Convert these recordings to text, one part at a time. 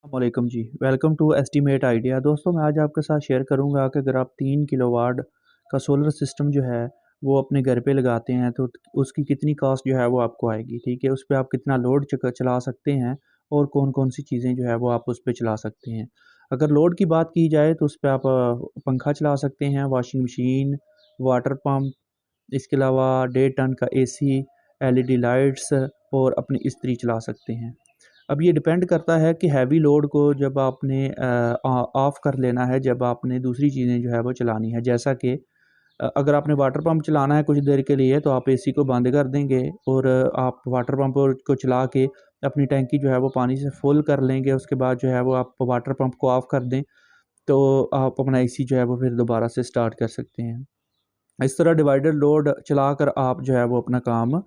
वालेकुम जी। Welcome to estimate idea. दोस्तों, मैं आज आपके साथ शेयर करूंगा कि अगर आप 3 किलोवाट का सोलर सिस्टम जो है वो अपने घर पे लगाते हैं तो उसकी कितनी कॉस्ट जो है वो आपको आएगी। ठीक है, उस पे आप कितना लोड चला सकते हैं और कौन कौन सी चीज़ें जो है वो आप उस पे चला सकते हैं। अगर लोड की बात की जाए तो उस पे आप पंखा चला सकते हैं, वॉशिंग मशीन, वाटर पम्प, इसके अलावा 1.5 टन का एसी, एलईडी लाइट्स और अपनी इस्त्री चला सकते हैं। अब ये डिपेंड करता है कि हैवी लोड को जब आपने ऑफ़ कर लेना है, जब आपने दूसरी चीज़ें जो है वो चलानी है। जैसा कि अगर आपने वाटर पंप चलाना है कुछ देर के लिए तो आप एसी को बंद कर देंगे और आप वाटर पंप को चला के अपनी टैंकी जो है वो पानी से फुल कर लेंगे। उसके बाद जो है वो आप वाटर पंप को ऑफ़ कर दें, तो आप अपना एसी जो है वो फिर दोबारा से स्टार्ट कर सकते हैं। इस तरह डिवाइडेड लोड चलाकर आप जो है वो अपना काम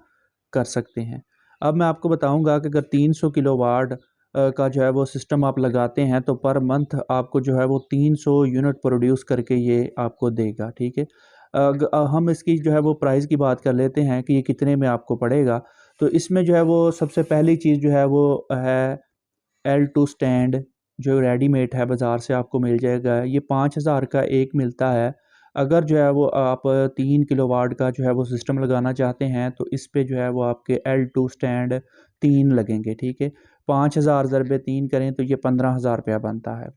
कर सकते हैं। अब मैं आपको बताऊँगा कि अगर 300 किलोवाट का जो है वो सिस्टम आप लगाते हैं तो पर मंथ आपको जो है वो 300 यूनिट प्रोड्यूस करके ये आपको देगा। ठीक है? हम इसकी जो है वो प्राइस की बात कर लेते हैं कि ये कितने में आपको पड़ेगा। तो इसमें जो है वो सबसे पहली चीज़ जो है वो है L2 स्टैंड, जो रेडीमेड है बाज़ार से आपको मिल जाएगा। ये 5000 का एक मिलता है। अगर जो है वो आप 3 किलोवाट का जो है वो सिस्टम लगाना चाहते हैं तो इस पे जो है वो आपके L2 स्टैंड 3 लगेंगे। ठीक है, 5000 ज़रबे 3 करें तो ये 15,000 रुपया बनता है।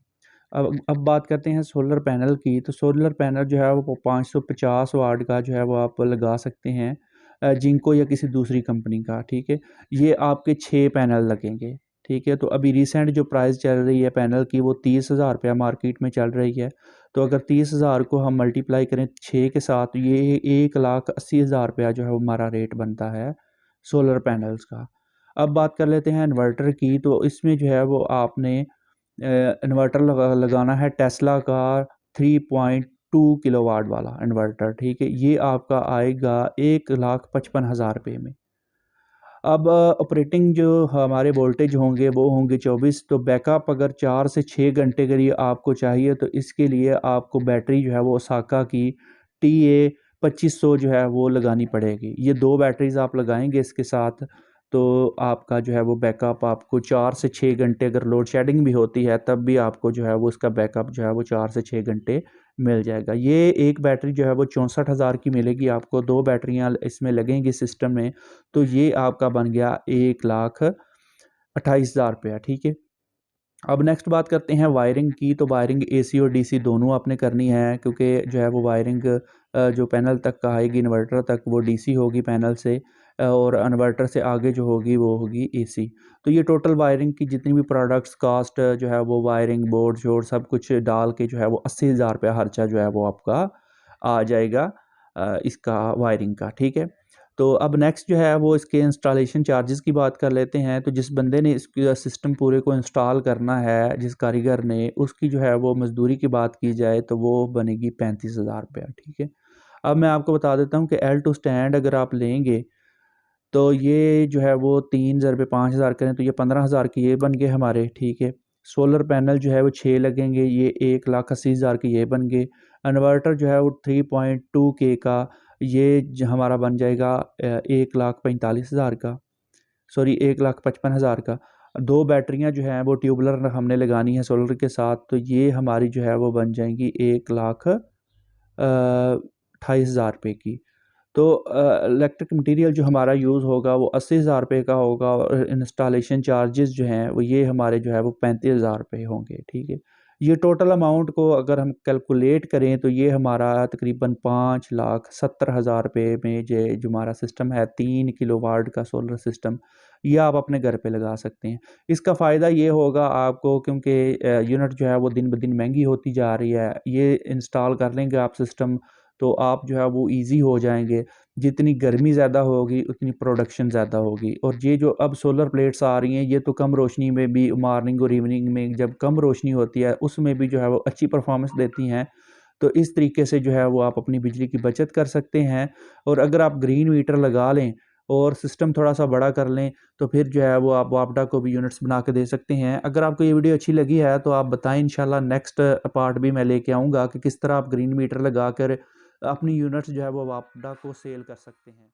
अब बात करते हैं सोलर पैनल की। तो सोलर पैनल जो है वो 550 वाट का जो है वो आप लगा सकते हैं, जिनको या किसी दूसरी कंपनी का। ठीक है, ये आपके 6 पैनल लगेंगे। ठीक है, तो अभी रिसेंट जो प्राइस चल रही है पैनल की वो 30,000 रुपया मार्केट में चल रही है। तो अगर 30,000 को हम मल्टीप्लाई करें 6 के साथ तो ये 1,80,000 रुपया जो है वो हमारा रेट बनता है सोलर पैनल्स का। अब बात कर लेते हैं इन्वर्टर की। तो इसमें जो है वो आपने इन्वर्टर लगाना है टेस्ला का 3.2 किलोवाट वाला इन्वर्टर। ठीक है, ये आपका आएगा 1,55,000 रुपये में। अब ऑपरेटिंग जो हमारे वोल्टेज होंगे वो होंगे 24। तो बैकअप अगर 4 से 6 घंटे के लिए आपको चाहिए तो इसके लिए आपको बैटरी जो है वो ओसाका की TA 2500 जो है वो लगानी पड़ेगी। ये 2 बैटरीज़ आप लगाएंगे इसके साथ तो आपका जो है वो बैकअप आपको 4 से 6 घंटे, अगर लोड शेडिंग भी होती है तब भी आपको जो है वो उसका बैकअप जो है वो 4 से 6 घंटे मिल जाएगा। ये एक बैटरी जो है वो 64,000 की मिलेगी आपको, 2 बैटरियाँ इसमें लगेंगी सिस्टम में। तो ये आपका बन गया 1,28,000 रुपया। ठीक है, अब नेक्स्ट बात करते हैं वायरिंग की। तो वायरिंग एसी और डीसी दोनों आपने करनी है, क्योंकि जो है वो वायरिंग जो पैनल तक का आएगी इन्वर्टर तक वो डीसी होगी पैनल से, और इन्वर्टर से आगे जो होगी वो होगी एसी। तो ये टोटल वायरिंग की जितनी भी प्रोडक्ट्स कास्ट जो है वो वायरिंग बोर्ड शोर्ड सब कुछ डाल के जो है वो 80,000 रुपया खर्चा जो है वो आपका आ जाएगा इसका वायरिंग का। ठीक है, तो अब नेक्स्ट जो है वो इसके इंस्टॉलेशन चार्जेस की बात कर लेते हैं। तो जिस बंदे ने इस सिस्टम पूरे को इंस्टॉल करना है, जिस कारीगर ने, उसकी जो है वो मज़दूरी की बात की जाए तो वो बनेगी 35,000 रुपया। ठीक है, अब मैं आपको बता देता हूँ कि L2 स्टैंड अगर आप लेंगे तो ये जो है वो 3 ज़रबे 5,000 करें तो ये 15,000 के ये बन गए हमारे। ठीक है, सोलर पैनल जो है वो 6 लगेंगे, ये 1,80,000 के ये बन गए। इन्वर्टर जो है वो 3.2 का ये हमारा बन जाएगा 1,45,000 का, सॉरी 1,55,000 का। 2 बैटरियां जो हैं वो ट्यूबलर हमने लगानी है सोलर के साथ, तो ये हमारी जो है वो बन जाएंगी 1,28,000 रुपये की। तो इलेक्ट्रिक मटेरियल जो हमारा यूज़ होगा वो 80,000 रुपये का होगा, और इंस्टॉलेशन चार्जेस जो हैं वो ये हमारे जो है वो 35,000 रुपये होंगे। ठीक है, ये टोटल अमाउंट को अगर हम कैलकुलेट करें तो ये हमारा तकरीबन 5,70,000 रुपये में जो हमारा सिस्टम है 3 किलोवाट का सोलर सिस्टम, ये आप अपने घर पे लगा सकते हैं। इसका फ़ायदा ये होगा आपको, क्योंकि यूनिट जो है वो दिन ब दिन महंगी होती जा रही है। ये इंस्टॉल कर लेंगे आप सिस्टम तो आप जो है वो ईज़ी हो जाएँगे। जितनी गर्मी ज़्यादा होगी उतनी प्रोडक्शन ज़्यादा होगी। और ये जो अब सोलर प्लेट्स आ रही हैं ये तो कम रोशनी में भी, मॉर्निंग और इवनिंग में जब कम रोशनी होती है उसमें भी जो है वो अच्छी परफॉर्मेंस देती हैं। तो इस तरीके से जो है वो आप अपनी बिजली की बचत कर सकते हैं। और अगर आप ग्रीन मीटर लगा लें और सिस्टम थोड़ा-सा बड़ा कर लें तो फिर जो है वो आप वापडा को भी यूनिट्स बना के दे सकते हैं। अगर आपको ये वीडियो अच्छी लगी है तो आप बताएँ, इंशाल्लाह नेक्स्ट पार्ट भी मैं लेके आऊँगा कि किस तरह आप ग्रीन मीटर लगाकर अपनी यूनिट्स जो है वो वापडा को सेल कर सकते हैं।